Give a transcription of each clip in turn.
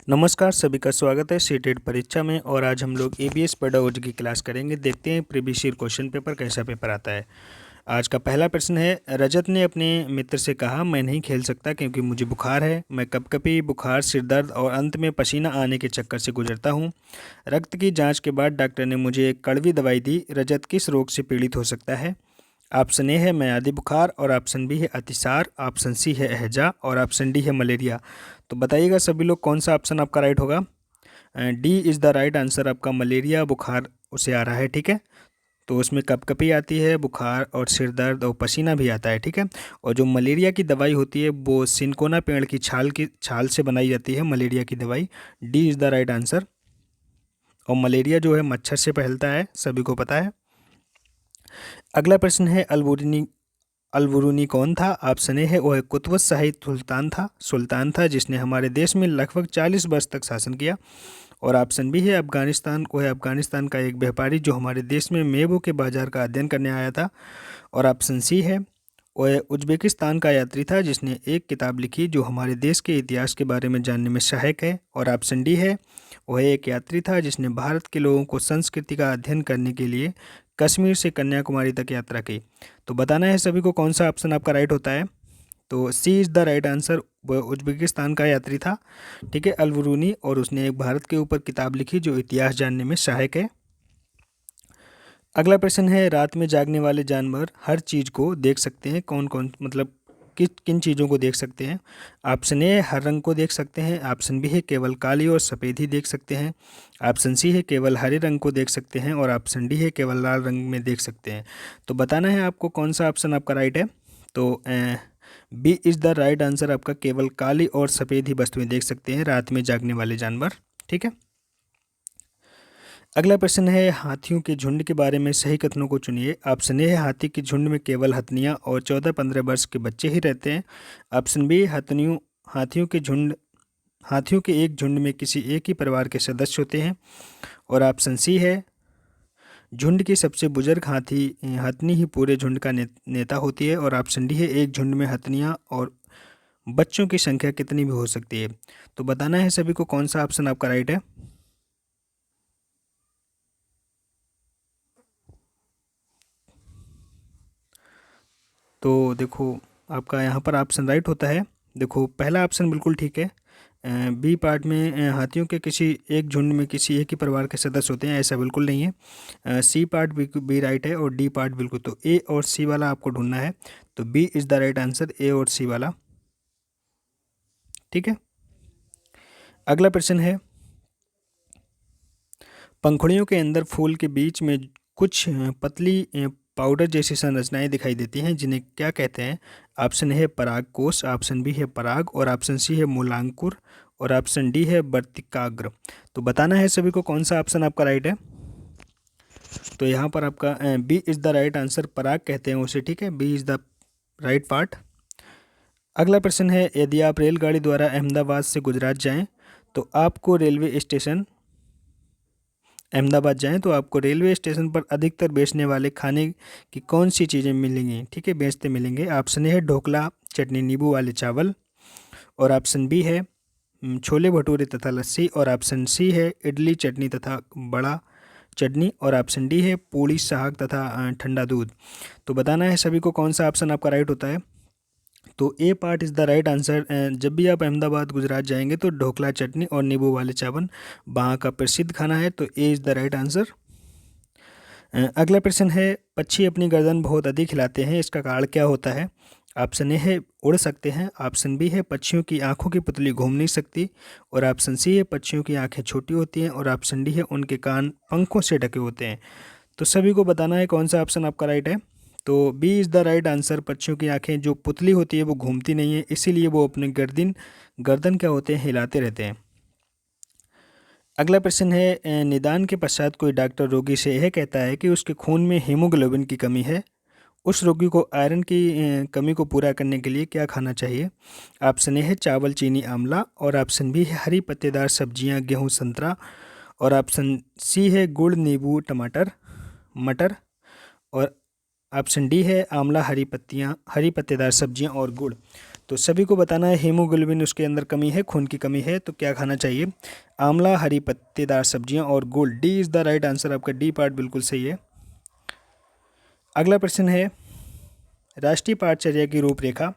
नमस्कार, सभी का स्वागत है सीटेट परीक्षा में। और आज हम लोग एबीएस पेडागोजी की क्लास करेंगे। देखते हैं प्रीवियस ईयर क्वेश्चन पेपर कैसा पेपर आता है। आज का पहला प्रश्न है, रजत ने अपने मित्र से कहा, मैं नहीं खेल सकता क्योंकि मुझे बुखार है। मैं कभी-कभी बुखार, सिर दर्द और अंत में पसीना आने के चक्कर से गुजरता हूँ। रक्त की जांच के बाद डॉक्टर ने मुझे एक कड़वी दवाई दी। रजत किस रोग से पीड़ित हो सकता है? ऑप्शन ए है म्यादी बुखार, और ऑप्शन बी है अतिसार, ऑप्शन सी है हैजा, और ऑप्शन डी है मलेरिया। तो बताइएगा सभी लोग कौन सा ऑप्शन आपका राइट होगा। D is the right answer. आपका मलेरिया बुखार उसे आ रहा है, ठीक है। तो उसमें कपकपी आती है, बुखार और सिर दर्द और पसीना भी आता है, ठीक है। और जो मलेरिया की दवाई होती है वो सिनकोना पेड़ की छाल से बनाई जाती है, मलेरिया की दवाई। D is the right answer. और मलेरिया जो है मच्छर से फैलता है, सभी को पता है। अगला प्रश्न है, अलबरूनी कौन था? ऑप्शन ए है वह कुतुब शाही सुल्तान था जिसने हमारे देश में लगभग 40 वर्ष तक शासन किया। और ऑप्शन बी है अफगानिस्तान का एक व्यापारी जो हमारे देश में मेवों के बाजार का अध्ययन करने आया था। और ऑप्शन सी है वह उज्बेकिस्तान का यात्री था जिसने एक किताब लिखी जो हमारे देश के इतिहास के बारे में जानने में सहायक है। और ऑप्शन डी है वह एक यात्री था जिसने भारत के लोगों को संस्कृति का अध्ययन करने के लिए कश्मीर से कन्याकुमारी तक यात्रा की। तो बताना है सभी को कौन सा ऑप्शन आपका राइट होता है। तो सी इज़ द राइट आंसर। वह उज्बेकिस्तान का यात्री था, ठीक है, अलबरूनी, और उसने एक भारत के ऊपर किताब लिखी जो इतिहास जानने में सहायक है। अगला प्रश्न है, रात में जागने वाले जानवर हर चीज़ को देख सकते हैं। कौन कौन, मतलब किन चीज़ों को देख सकते हैं? ऑप्शन ए हर रंग को देख सकते हैं, ऑप्शन बी है केवल काली और सफ़ेद ही देख सकते हैं, ऑप्शन सी है केवल हरे रंग को देख सकते हैं, और ऑप्शन डी है केवल लाल रंग में देख सकते हैं। तो बताना है आपको कौन सा ऑप्शन आपका राइट है। तो B is the right answer. आपका केवल काली और सफ़ेद ही वस्तुएं देख सकते हैं रात में जागने वाले जानवर, ठीक है। अगला प्रश्न है, हाथियों के झुंड के बारे में सही कथनों को चुनिए। ऑप्शन ए है हाथी के झुंड में केवल हथनियाँ और 14-15 वर्ष के बच्चे ही रहते हैं। ऑप्शन बी हाथियों के झुंड हाथियों के एक झुंड में किसी एक ही परिवार के सदस्य होते हैं। और ऑप्शन सी है झुंड की सबसे बुजुर्ग हथनी ही पूरे झुंड का नेता होती है। और ऑप्शन डी है एक झुंड में हथनियाँ और बच्चों की संख्या कितनी भी हो सकती है। तो बताना है सभी को कौन सा ऑप्शन आपका राइट है। तो देखो आपका यहाँ पर ऑप्शन राइट होता है। देखो पहला ऑप्शन बिल्कुल ठीक है। बी पार्ट में हाथियों के किसी एक झुंड में किसी एक ही परिवार के सदस्य होते हैं, ऐसा बिल्कुल नहीं है। सी पार्ट बी राइट है और डी पार्ट बिल्कुल। तो ए और सी वाला आपको ढूंढना है। तो B is the right answer, A और सी वाला, ठीक है। अगला प्रश्न है, पंखुड़ियों के अंदर फूल के बीच में कुछ पतली पाउडर जैसी संरचनाएं दिखाई देती हैं जिन्हें क्या कहते हैं? ऑप्शन ए है परागकोश, ऑप्शन बी है पराग, और ऑप्शन सी है मूलांकुर, और ऑप्शन डी है वर्तिकाग्र। तो बताना है सभी को कौन सा ऑप्शन आपका राइट है। तो यहाँ पर आपका B is the right answer, पराग कहते हैं उसे, ठीक है। B is the right part. अगला प्रश्न है, यदि आप रेलगाड़ी द्वारा अहमदाबाद से गुजरात जाएं तो आपको रेलवे स्टेशन अहमदाबाद जाएं तो आपको रेलवे स्टेशन पर अधिकतर बेचने वाले खाने की कौन सी चीज़ें मिलेंगी, ठीक है, बेचते मिलेंगे। ऑप्शन ए है ढोकला, चटनी, नींबू वाले चावल, और ऑप्शन बी है छोले भटूरे तथा लस्सी, और ऑप्शन सी है इडली चटनी तथा बड़ा चटनी, और ऑप्शन डी है पूड़ी साग तथा ठंडा दूध। तो बताना है सभी को कौन सा ऑप्शन आपका राइट होता है। तो A part is the right answer. जब भी आप अहमदाबाद गुजरात जाएंगे तो ढोकला चटनी और नींबू वाले चावल वहाँ का प्रसिद्ध खाना है। तो A is the right answer. अगला प्रश्न है, पक्षी अपनी गर्दन बहुत अधिक हिलाते हैं, इसका कारण क्या होता है? ऑप्शन ए है उड़ सकते हैं, ऑप्शन बी है पक्षियों की आंखों की पुतली घूम नहीं सकती, और ऑप्शन सी है पक्षियों की आंखें छोटी होती हैं, और ऑप्शन डी है उनके कान पंखों से ढके होते हैं। तो सभी को बताना है कौन सा ऑप्शन आपका राइट है। तो B is the right answer. पक्षियों की आंखें जो पुतली होती है वो घूमती नहीं है, इसीलिए वो अपने गर्दन क्या होते हैं, हिलाते रहते हैं। अगला प्रश्न है, निदान के पश्चात कोई डॉक्टर रोगी से यह कहता है कि उसके खून में हीमोग्लोबिन की कमी है। उस रोगी को आयरन की कमी को पूरा करने के लिए क्या खाना चाहिए? ऑप्शन ए है चावल, चीनी, आंवला, और ऑप्शन बी है हरी पत्तेदार सब्जियां, गेहूं, संतरा, और ऑप्शन सी है गुड़, नींबू, टमाटर, मटर, और ऑप्शन डी है आंवला, हरी पत्तेदार सब्जियां और गुड़। तो सभी को बताना है हीमोग्लोबिन उसके अंदर कमी है, खून की कमी है, तो क्या खाना चाहिए? आंवला, हरी पत्तेदार सब्जियां और गुड़। D is the right answer, आपका डी पार्ट बिल्कुल सही है। अगला प्रश्न है राष्ट्रीय पाठचर्या की रूपरेखा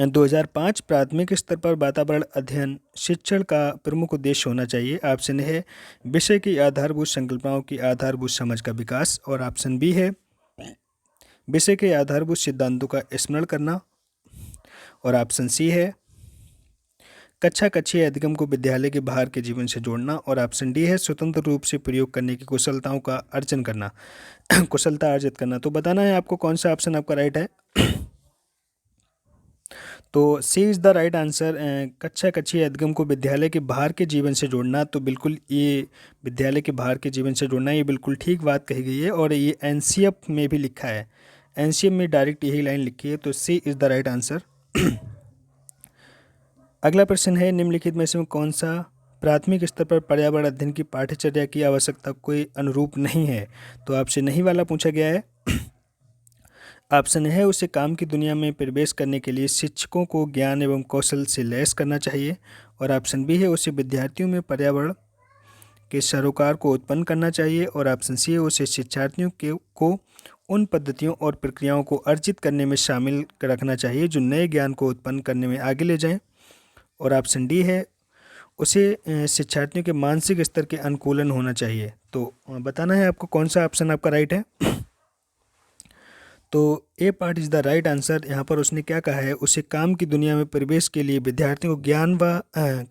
2005 प्राथमिक स्तर पर वातावरण अध्ययन शिक्षण का प्रमुख उद्देश्य होना चाहिए। ऑप्शन है विषय की आधारभूत संकल्पनाओं की आधारभूत समझ का विकास, और ऑप्शन बी है विषय के आधारभूत सिद्धांतों का स्मरण करना, और ऑप्शन सी है कक्षा कक्षीय अधिगम को विद्यालय के बाहर के जीवन से जोड़ना, और ऑप्शन डी है स्वतंत्र रूप से प्रयोग करने की कुशलताओं का अर्जन करना कुशलता अर्जित करना। तो बताना है आपको कौन सा ऑप्शन आपका राइट है। तो सी इज़ द राइट आंसर, कक्षा कक्षीय अधिगम को विद्यालय के बाहर के जीवन से जोड़ना। तो बिल्कुल ये विद्यालय के बाहर के जीवन से जोड़ना, ये बिल्कुल ठीक बात कही गई है, और ये एनसीएफ में भी लिखा है, एनसीएफ में डायरेक्ट यही लाइन लिखी है। तो सी इज़ द राइट आंसर। अगला प्रश्न है निम्नलिखित में से कौन सा प्राथमिक स्तर पर पर्यावरण अध्ययन की पाठ्यचर्या की आवश्यकता कोई अनुरूप नहीं है? तो आपसे नहीं वाला पूछा गया है। ऑप्शन है उसे काम की दुनिया में प्रवेश करने के लिए शिक्षकों को ज्ञान एवं कौशल से लैस करना चाहिए, और ऑप्शन बी है उसे विद्यार्थियों में पर्यावरण के सरोकार को उत्पन्न करना चाहिए, और ऑप्शन सी है उसे शिक्षार्थियों को उन पद्धतियों और प्रक्रियाओं को अर्जित करने में शामिल रखना चाहिए जो नए ज्ञान को उत्पन्न करने में आगे ले जाएं, और ऑप्शन डी है उसे शिक्षार्थियों के मानसिक स्तर के अनुकूलन होना चाहिए। तो बताना है आपको कौन सा ऑप्शन आपका राइट है। तो A part is the right answer. यहाँ पर उसने क्या कहा है, उसे काम की दुनिया में प्रवेश के लिए विद्यार्थियों को ज्ञान व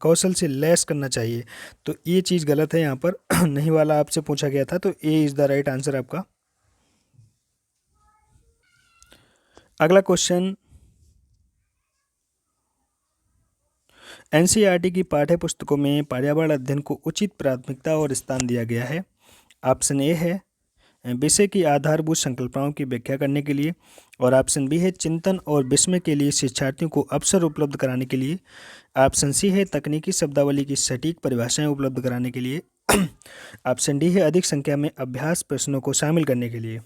कौशल से लैस करना चाहिए। तो ये चीज़ गलत है यहाँ पर नहीं वाला आपसे पूछा गया था, तो A is the right answer आपका। अगला क्वेश्चन एनसीईआरटी की पाठ्य पुस्तकों में पर्यावरण अध्ययन को उचित प्राथमिकता और स्थान दिया गया है। ऑप्शन ए है विषय की आधारभूत संकल्पनाओं की व्याख्या करने के लिए, और ऑप्शन बी है चिंतन और विस्मय के लिए शिक्षार्थियों को अवसर उपलब्ध कराने के लिए, ऑप्शन सी है तकनीकी शब्दावली की सटीक परिभाषाएं उपलब्ध कराने के लिए, ऑप्शन डी है अधिक संख्या में अभ्यास प्रश्नों को शामिल करने के लिए।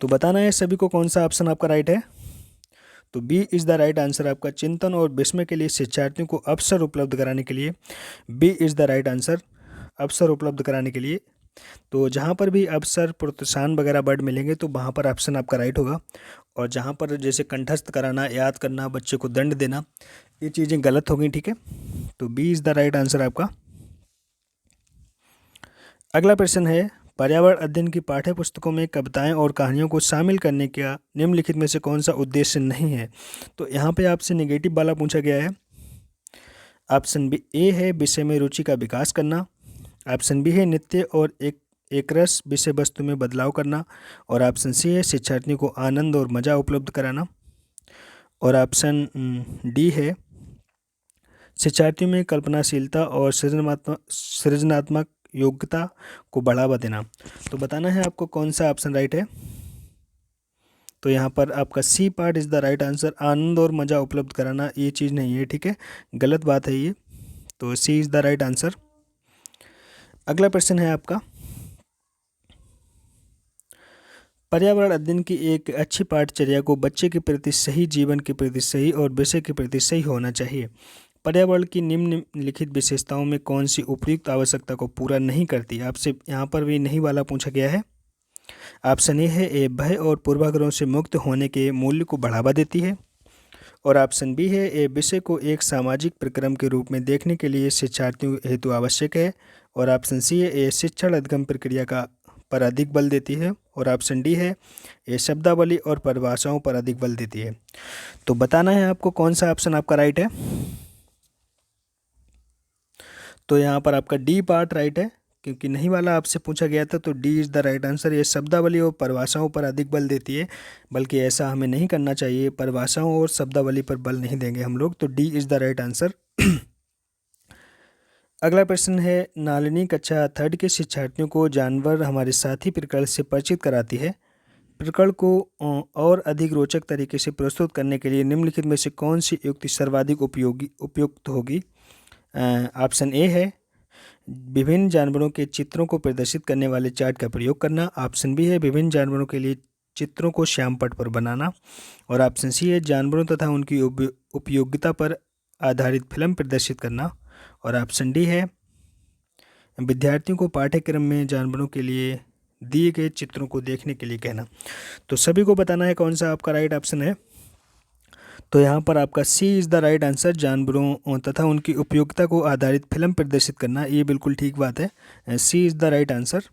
तो बताना है सभी को कौन सा ऑप्शन आपका राइट है। तो B is the right answer आपका, चिंतन और विस्मय के लिए शिक्षार्थियों को अवसर उपलब्ध कराने के लिए। B is the right answer, अवसर उपलब्ध कराने के लिए। तो जहाँ पर भी अवसर प्रोत्साहन वगैरह वर्ड मिलेंगे तो वहाँ पर ऑप्शन आपका राइट होगा, और जहाँ पर जैसे कंठस्थ कराना, याद करना, बच्चे को दंड देना, ये चीज़ें गलत हो गई, ठीक है। तो B is the right answer आपका। अगला प्रश्न है पर्यावरण अध्ययन की पाठ्य पुस्तकों में कविताएं और कहानियों को शामिल करने का निम्नलिखित में से कौन सा उद्देश्य नहीं है? तो यहाँ पे आपसे नेगेटिव वाला पूछा गया है। ऑप्शन बी ए है विषय में रुचि का विकास करना, ऑप्शन बी है नित्य और एक रस विषय वस्तु में बदलाव करना, और ऑप्शन सी है शिक्षार्थियों को आनंद और मज़ा उपलब्ध कराना, और ऑप्शन डी है शिक्षार्थियों में कल्पनाशीलता और सृजनात्मक योग्यता को बढ़ावा देना। तो बताना है आपको कौन सा ऑप्शन राइट है। तो यहाँ पर आपका C part is the right answer, आनंद और मज़ा उपलब्ध कराना, ये चीज़ नहीं है, ठीक है, गलत बात है ये। तो सी इज़ द राइट आंसर। अगला प्रश्न है आपका पर्यावरण अध्ययन की एक अच्छी पाठचर्या को बच्चे के प्रति सही, जीवन के प्रति सही और विषय के प्रति सही होना चाहिए। पर्यावरण की निम्नलिखित विशेषताओं में कौन सी उपयुक्त आवश्यकता को पूरा नहीं करती? आपसे यहाँ पर भी नहीं वाला पूछा गया है। ऑप्शन ए भय और पूर्वाग्रहों से मुक्त होने के मूल्य को बढ़ावा देती है, और ऑप्शन बी है ए विषय को एक सामाजिक प्रक्रम के रूप में देखने के लिए शिक्षार्थियों हेतु आवश्यक है, और ऑप्शन सी है ए शिक्षण अधिगम प्रक्रिया का पर अधिक बल देती है, और ऑप्शन डी है ये शब्दावली और परिभाषाओं पर अधिक बल देती है। तो बताना है आपको कौन सा ऑप्शन आपका राइट है। तो यहाँ पर आपका डी पार्ट राइट है, क्योंकि नहीं वाला आपसे पूछा गया था, तो D is the right answer. ये शब्दावली और परिभाषाओं पर अधिक बल देती है, बल्कि ऐसा हमें नहीं करना चाहिए, परिभाषाओं और शब्दावली पर बल नहीं देंगे हम लोग। तो D is the right answer. अगला प्रश्न है नालिनी कक्षा 3 के शिक्षार्थियों को जानवर हमारे साथी प्रकरण से परिचित कराती है। प्रकरण को और अधिक रोचक तरीके से प्रस्तुत करने के लिए निम्नलिखित में से कौन सी युक्ति सर्वाधिक उपयुक्त होगी? ऑप्शन ए है विभिन्न जानवरों के चित्रों को प्रदर्शित करने वाले चार्ट का प्रयोग करना, ऑप्शन बी है विभिन्न जानवरों के लिए चित्रों को श्याम पट पर बनाना। और ऑप्शन सी है जानवरों तथा उनकी उपयोगिता पर आधारित फिल्म प्रदर्शित करना। और ऑप्शन डी है विद्यार्थियों को पाठ्यक्रम में जानवरों के लिए दिए गए चित्रों को देखने के लिए कहना। तो सभी को बताना है कौन सा आपका राइट ऑप्शन है। तो यहाँ पर आपका सी इज़ द राइट आंसर, जानवरों तथा उनकी उपयोगिता को आधारित फिल्म प्रदर्शित करना, ये बिल्कुल ठीक बात है, सी इज़ द राइट आंसर।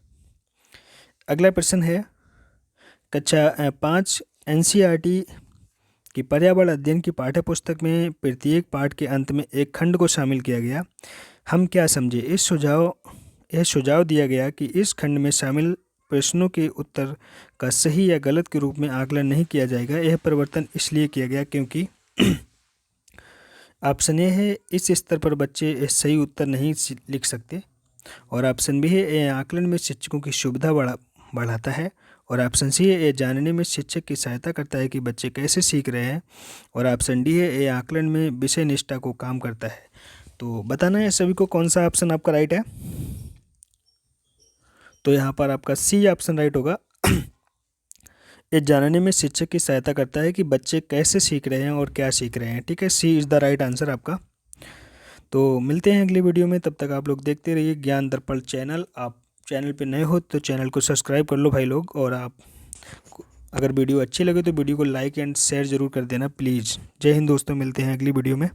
अगला प्रश्न है कक्षा 5 NCERT की पर्यावरण अध्ययन की पाठ्य पुस्तक में प्रत्येक पाठ के अंत में एक खंड को शामिल किया गया। हम क्या समझे? यह सुझाव दिया गया कि इस खंड में शामिल प्रश्नों के उत्तर का सही या गलत के रूप में आकलन नहीं किया जाएगा। यह परिवर्तन इसलिए किया गया क्योंकि ऑप्शन ए है इस स्तर पर बच्चे सही उत्तर नहीं लिख सकते। और ऑप्शन बी है यह आकलन में शिक्षकों की सुविधा बढ़ाता है। और ऑप्शन सी है ये जानने में शिक्षक की सहायता करता है कि बच्चे कैसे सीख रहे हैं। और ऑप्शन डी है ये आकलन में विषय निष्ठा को काम करता है। तो बताना है सभी को कौन सा ऑप्शन आपका राइट है। तो यहाँ पर आपका सी ऑप्शन राइट होगा। ये जानने में शिक्षक की सहायता करता है कि बच्चे कैसे सीख रहे हैं और क्या सीख रहे हैं। ठीक है, सी इज़ द राइट आंसर आपका। तो मिलते हैं अगली वीडियो में, तब तक आप लोग देखते रहिए ज्ञान दर्पण चैनल। आप चैनल पे नए हो तो चैनल को सब्सक्राइब कर लो भाई लोग। और आप अगर वीडियो अच्छी लगे तो वीडियो को लाइक एंड शेयर ज़रूर कर देना प्लीज़। जय हिंद दोस्तों, मिलते हैं अगली वीडियो में।